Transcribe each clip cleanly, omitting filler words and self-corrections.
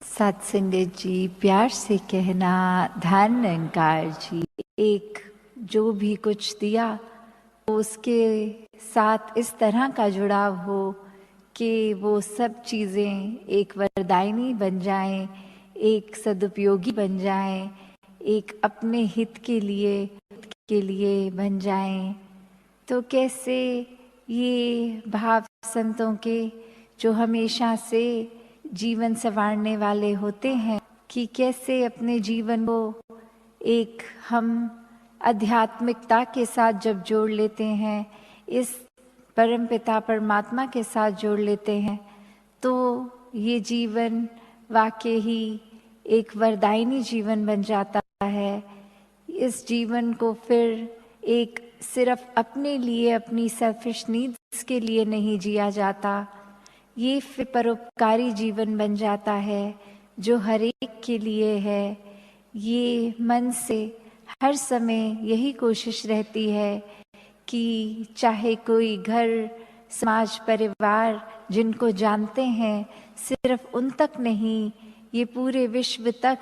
सत्संगत जी, प्यार से कहना धन निरंकार जी। एक जो भी कुछ दिया तो उसके साथ इस तरह का जुड़ाव हो कि वो सब चीज़ें एक वरदायिनी बन जाएं, एक सदुपयोगी बन जाएं, एक अपने हित के लिए बन जाएं। तो कैसे ये भाव संतों के जो हमेशा से जीवन संवारने वाले होते हैं कि कैसे अपने जीवन को एक हम आध्यात्मिकता के साथ जब जोड़ लेते हैं, इस परमपिता परमात्मा के साथ जोड़ लेते हैं, तो ये जीवन वाकई ही एक वरदायिनी जीवन बन जाता है। इस जीवन को फिर एक सिर्फ अपने लिए, अपनी सेल्फिश नीड्स के लिए नहीं जिया जाता, ये फिर परोपकारी जीवन बन जाता है जो हर एक के लिए है। ये मन से हर समय यही कोशिश रहती है कि चाहे कोई घर, समाज, परिवार जिनको जानते हैं, सिर्फ उन तक नहीं, ये पूरे विश्व तक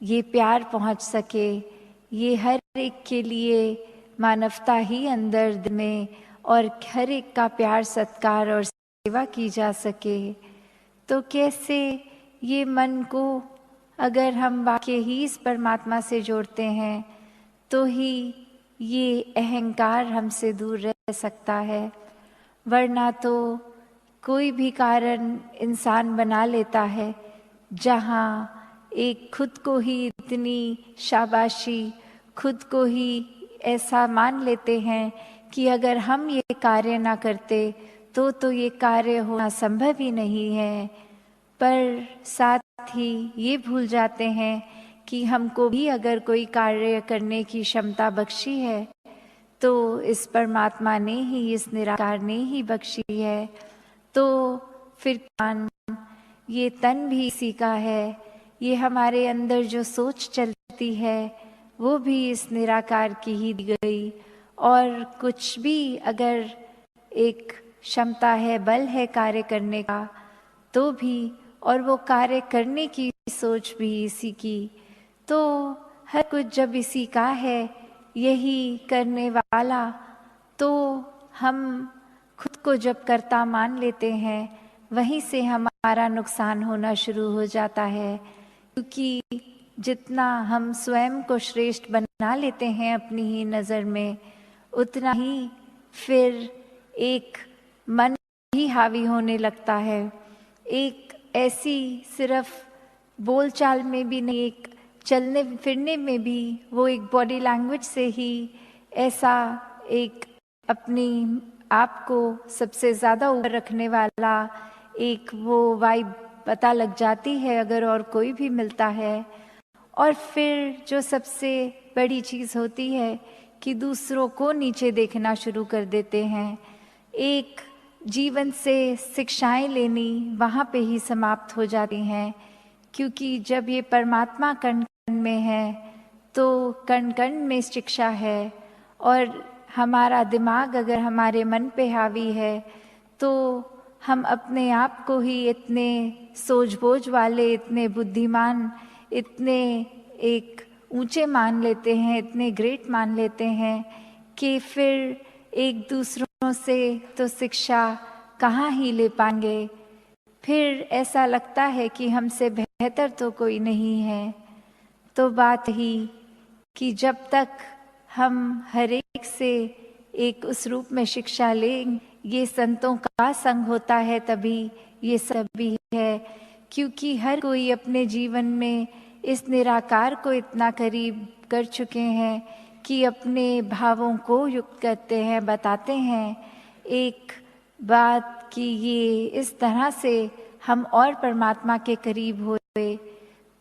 ये प्यार पहुंच सके। ये हर एक के लिए मानवता ही अंदर में और हर एक का प्यार, सत्कार और सेवा की जा सके। तो कैसे ये मन को अगर हम वाकई ही इस परमात्मा से जोड़ते हैं तो ही ये अहंकार हमसे दूर रह सकता है। वरना तो कोई भी कारण इंसान बना लेता है जहाँ एक खुद को ही इतनी शाबाशी, खुद को ही ऐसा मान लेते हैं कि अगर हम ये कार्य ना करते तो ये कार्य होना संभव ही नहीं है। पर साथ ही ये भूल जाते हैं कि हमको भी अगर कोई कार्य करने की क्षमता बख्शी है तो इस परमात्मा ने ही, इस निराकार ने ही बख्शी है। तो फिर ये तन भी इसी का है, ये हमारे अंदर जो सोच चलती है वो भी इस निराकार की ही दी गई। और कुछ भी अगर एक क्षमता है, बल है कार्य करने का, तो भी, और वो कार्य करने की सोच भी इसी की, तो हर कुछ जब इसी का है, यही करने वाला, तो हम खुद को जब कर्ता मान लेते हैं, वहीं से हमारा नुकसान होना शुरू हो जाता है। क्योंकि जितना हम स्वयं को श्रेष्ठ बना लेते हैं अपनी ही नज़र में, उतना ही फिर एक मन ही हावी होने लगता है। एक ऐसी सिर्फ बोलचाल में भी नहीं, एक चलने फिरने में भी, वो एक बॉडी लैंग्वेज से ही ऐसा एक अपनी आप को सबसे ज़्यादा ऊपर रखने वाला एक वो वाइब पता लग जाती है अगर और कोई भी मिलता है। और फिर जो सबसे बड़ी चीज़ होती है कि दूसरों को नीचे देखना शुरू कर देते हैं। एक जीवन से शिक्षाएं लेनी वहाँ पे ही समाप्त हो जाती हैं, क्योंकि जब ये परमात्मा कण कण में है तो कण कण में शिक्षा है। और हमारा दिमाग अगर हमारे मन पे हावी है तो हम अपने आप को ही इतने सूझबूझ वाले, इतने बुद्धिमान, इतने एक ऊंचे मान लेते हैं, इतने ग्रेट मान लेते हैं कि फिर एक दूसरों से तो शिक्षा कहाँ ही ले पाएंगे। फिर ऐसा लगता है कि हमसे बेहतर तो कोई नहीं है। तो बात ही कि जब तक हम हर एक से एक उस रूप में शिक्षा लें, ये संतों का संग होता है तभी ये सब भी है। क्योंकि हर कोई अपने जीवन में इस निराकार को इतना करीब कर चुके हैं कि अपने भावों को युक्त करते हैं, बताते हैं एक बात कि ये इस तरह से हम और परमात्मा के करीब हुए।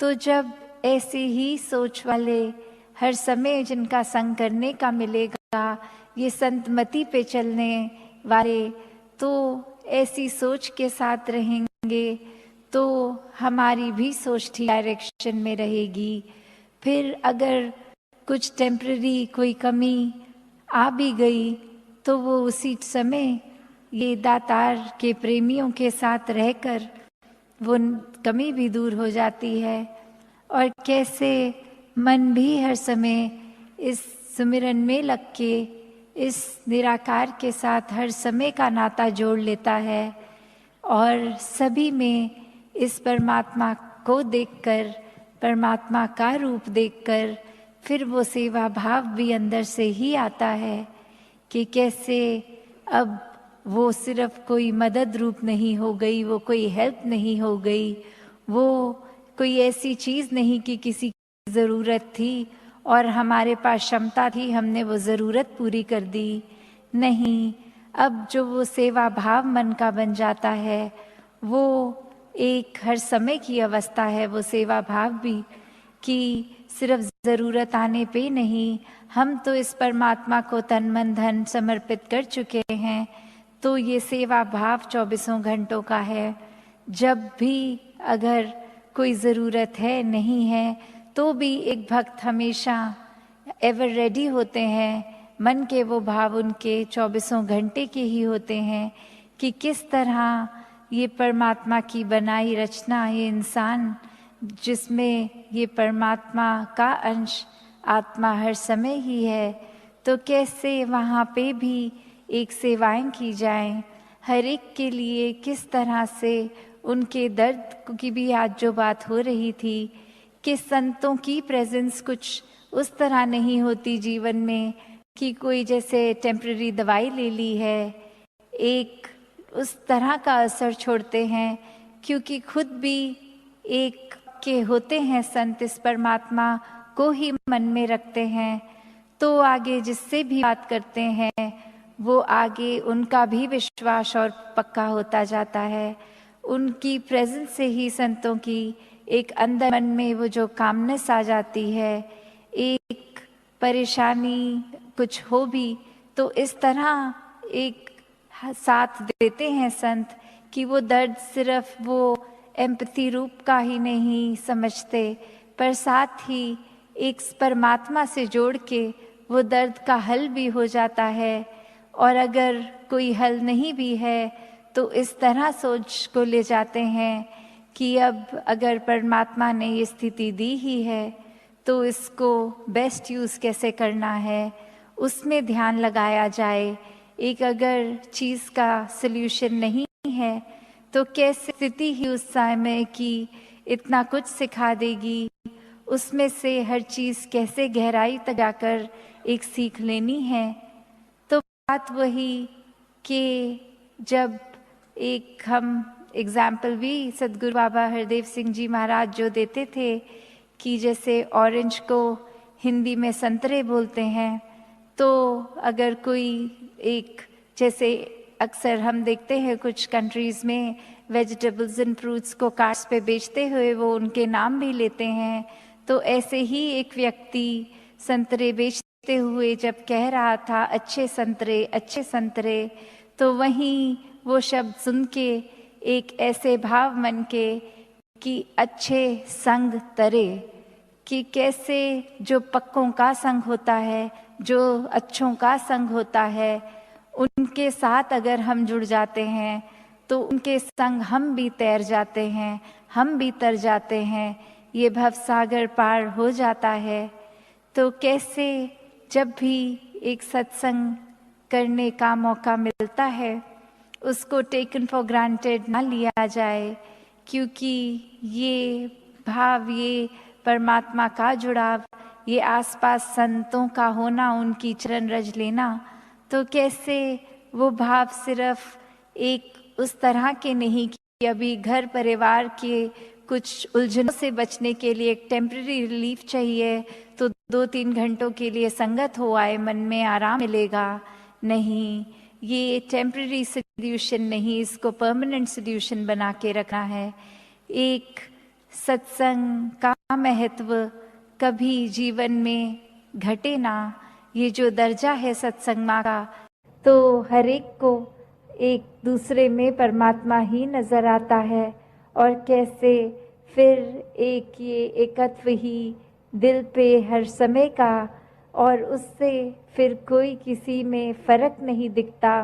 तो जब ऐसे ही सोच वाले हर समय जिनका संग करने का मिलेगा, ये संतमति पे चलने वाले, तो ऐसी सोच के साथ रहेंगे तो हमारी भी सोच ठीक डायरेक्शन में रहेगी। फिर अगर कुछ टेम्पररी कोई कमी आ भी गई तो वो उसी समय ये दातार के प्रेमियों के साथ रहकर वो कमी भी दूर हो जाती है। और कैसे मन भी हर समय इस सुमिरन में लग के इस निराकार के साथ हर समय का नाता जोड़ लेता है और सभी में इस परमात्मा को देखकर, परमात्मा का रूप देखकर फिर वो सेवा भाव भी अंदर से ही आता है कि कैसे अब वो सिर्फ कोई मदद रूप नहीं हो गई, वो कोई हेल्प नहीं हो गई, वो कोई ऐसी चीज़ नहीं कि किसी की ज़रूरत थी और हमारे पास क्षमता थी, हमने वो ज़रूरत पूरी कर दी। नहीं, अब जो वो सेवा भाव मन का बन जाता है वो एक हर समय की अवस्था है, वो सेवा भाव भी कि सिर्फ ज़रूरत आने पे नहीं, हम तो इस परमात्मा को तन मन धन समर्पित कर चुके हैं, तो ये सेवा भाव 24 घंटों का है। जब भी अगर कोई ज़रूरत है नहीं है तो भी एक भक्त हमेशा एवर रेडी होते हैं। मन के वो भाव उनके 24 घंटे के ही होते हैं कि किस तरह ये परमात्मा की बनाई रचना, ये इंसान जिसमें ये परमात्मा का अंश आत्मा हर समय ही है, तो कैसे वहाँ पे भी एक सेवाएं की जाएं, हर एक के लिए किस तरह से उनके दर्द की भी आज जो बात हो रही थी कि संतों की प्रेजेंस कुछ उस तरह नहीं होती जीवन में कि कोई जैसे टेम्पररी दवाई ले ली है, एक उस तरह का असर छोड़ते हैं क्योंकि खुद भी एक के होते हैं संत, इस परमात्मा को ही मन में रखते हैं, तो आगे जिससे भी बात करते हैं वो आगे उनका भी विश्वास और पक्का होता जाता है। उनकी प्रेजेंस से ही संतों की एक अंदर मन में वो जो कामनेस आ जाती है, एक परेशानी कुछ हो भी तो इस तरह एक साथ देते हैं संत कि वो दर्द सिर्फ वो एम्पैथी रूप का ही नहीं समझते, पर साथ ही एक परमात्मा से जोड़ के वो दर्द का हल भी हो जाता है। और अगर कोई हल नहीं भी है तो इस तरह सोच को ले जाते हैं कि अब अगर परमात्मा ने ये स्थिति दी ही है तो इसको बेस्ट यूज़ कैसे करना है, उसमें ध्यान लगाया जाए। एक अगर चीज़ का सल्यूशन नहीं है तो कैसे स्थिति ही उस समय की इतना कुछ सिखा देगी, उसमें से हर चीज़ कैसे गहराई तक जाकर एक सीख लेनी है। तो बात वही कि जब एक हम एग्जाम्पल भी सदगुरु बाबा हरदेव सिंह जी महाराज जो देते थे कि जैसे ऑरेंज को हिंदी में संतरे बोलते हैं, तो अगर कोई एक जैसे अक्सर हम देखते हैं कुछ कंट्रीज़ में वेजिटेबल्स एंड फ्रूट्स को कार्ट्स पे बेचते हुए वो उनके नाम भी लेते हैं, तो ऐसे ही एक व्यक्ति संतरे बेचते हुए जब कह रहा था अच्छे संतरे, तो वहीं वो शब्द सुन के एक ऐसे भाव मन के कि अच्छे संग तरे, कि कैसे जो पक्कों का संग होता है, जो अच्छों का संग होता है, उनके साथ अगर हम जुड़ जाते हैं तो उनके संग हम भी तैर जाते हैं, हम भी तर जाते हैं, ये भव सागर पार हो जाता है। तो कैसे जब भी एक सत्संग करने का मौका मिलता है उसको टेकन फॉर ग्रांटेड ना लिया जाए, क्योंकि ये भाव, ये परमात्मा का जुड़ाव, ये आसपास संतों का होना, उनकी चरण रज लेना, तो कैसे वो भाव सिर्फ एक उस तरह के नहीं कि अभी घर परिवार के कुछ उलझनों से बचने के लिए एक टेम्पररी रिलीफ चाहिए तो 2-3 घंटों के लिए संगत हो आए, मन में आराम मिलेगा। नहीं, ये टेम्पररी सोल्यूशन नहीं, इसको परमानेंट सोल्यूशन बना के रखना है। एक सत्संग का महत्व कभी जीवन में घटे ना, ये जो दर्जा है सत्संग का, तो हर एक को एक दूसरे में परमात्मा ही नजर आता है। और कैसे फिर एक ये एकत्व ही दिल पे हर समय का, और उससे फिर कोई किसी में फर्क नहीं दिखता,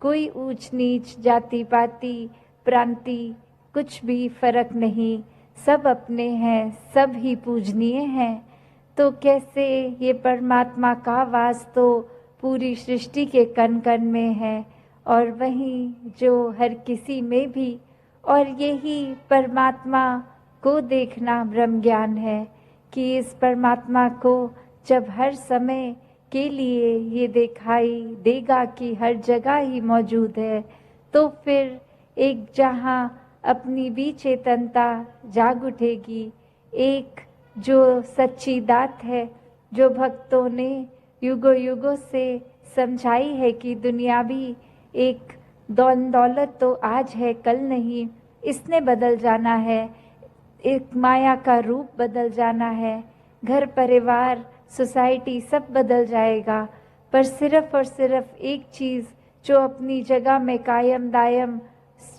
कोई ऊंच नीच जाति पाति प्रांति कुछ भी फर्क नहीं, सब अपने हैं, सब ही पूजनीय हैं। तो कैसे ये परमात्मा का वास तो पूरी सृष्टि के कण कण में है, और वहीं जो हर किसी में भी, और यही परमात्मा को देखना ब्रह्म ज्ञान है कि इस परमात्मा को जब हर समय के लिए ये दिखाई देगा कि हर जगह ही मौजूद है, तो फिर एक जहाँ अपनी भी चेतनता जाग उठेगी, एक जो सच्ची दात है, जो भक्तों ने युगों युगों से समझाई है कि दुनिया भी एक दौलत तो आज है कल नहीं, इसने बदल जाना है, एक माया का रूप बदल जाना है, घर परिवार सोसाइटी सब बदल जाएगा, पर सिर्फ और सिर्फ एक चीज़ जो अपनी जगह में कायम दायम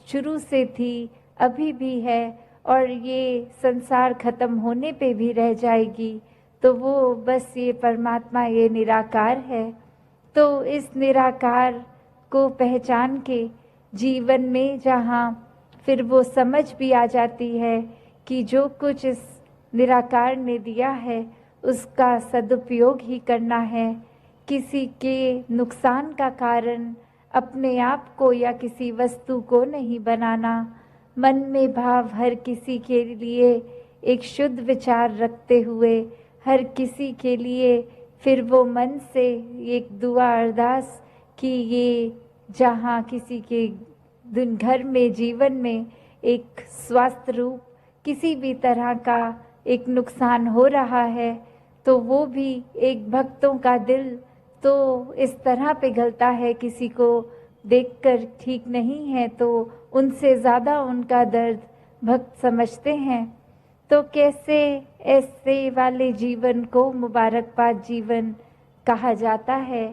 शुरू से थी, अभी भी है, और ये संसार खत्म होने पे भी रह जाएगी, तो वो बस ये परमात्मा, ये निराकार है। तो इस निराकार को पहचान के जीवन में जहाँ फिर वो समझ भी आ जाती है कि जो कुछ इस निराकार ने दिया है उसका सदुपयोग ही करना है, किसी के नुकसान का कारण अपने आप को या किसी वस्तु को नहीं बनाना, मन में भाव हर किसी के लिए एक शुद्ध विचार रखते हुए हर किसी के लिए फिर वो मन से एक दुआ अरदास कि ये जहाँ किसी के दिन घर में जीवन में एक स्वास्थ्य रूप किसी भी तरह का एक नुकसान हो रहा है, तो वो भी एक भक्तों का दिल तो इस तरह पिघलता है, किसी को देखकर ठीक नहीं है तो उनसे ज़्यादा उनका दर्द भक्त समझते हैं। तो कैसे ऐसे वाले जीवन को मुबारकबाद जीवन कहा जाता है।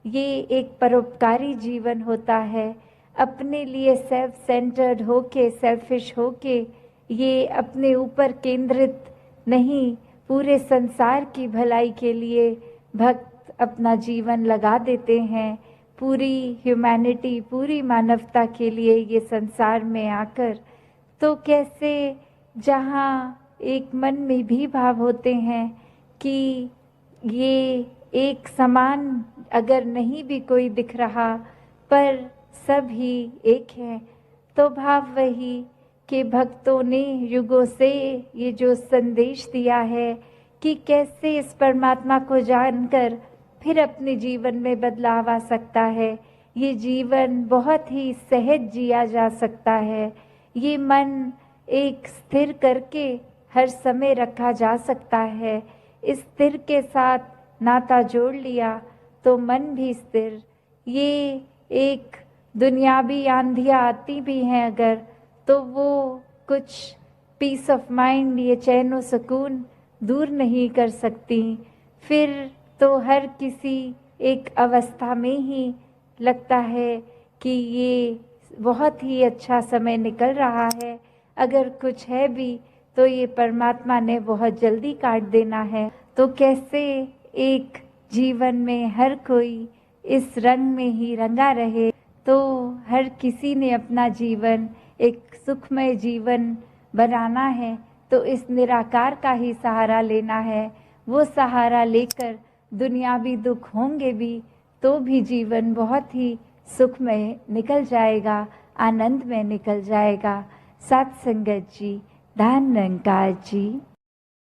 ये एक परोपकारी जीवन होता है, अपने लिए सेल्फ सेंटर्ड होके, सेल्फिश होके, ये अपने ऊपर केंद्रित नहीं, पूरे संसार की भलाई के लिए भक्त अपना जीवन लगा देते हैं, पूरी ह्यूमैनिटी, पूरी मानवता के लिए ये संसार में आकर। तो कैसे जहाँ एक मन में भी भाव होते हैं कि ये एक समान अगर नहीं भी कोई दिख रहा पर सब ही एक है, तो भाव वही कि भक्तों ने युगों से ये जो संदेश दिया है कि कैसे इस परमात्मा को जानकर फिर अपने जीवन में बदलाव आ सकता है, ये जीवन बहुत ही सहज जिया जा सकता है, ये मन एक स्थिर करके हर समय रखा जा सकता है। इस स्थिर के साथ नाता जोड़ लिया तो मन भी स्थिर। ये एक दुनियावी आंधियाँ आती भी हैं अगर, तो वो कुछ पीस ऑफ माइंड, ये चैन और सुकून दूर नहीं कर सकती। फिर तो हर किसी एक अवस्था में ही लगता है कि ये बहुत ही अच्छा समय निकल रहा है, अगर कुछ है भी तो ये परमात्मा ने बहुत जल्दी काट देना है। तो कैसे एक जीवन में हर कोई इस रंग में ही रंगा रहे, तो हर किसी ने अपना जीवन एक सुखमय जीवन बनाना है, तो इस निराकार का ही सहारा लेना है। वो सहारा लेकर दुनियावी दुख होंगे भी तो भी जीवन बहुत ही सुखमय निकल जाएगा, आनंद में निकल जाएगा। सत्संगत जी, धन निरंकार जी।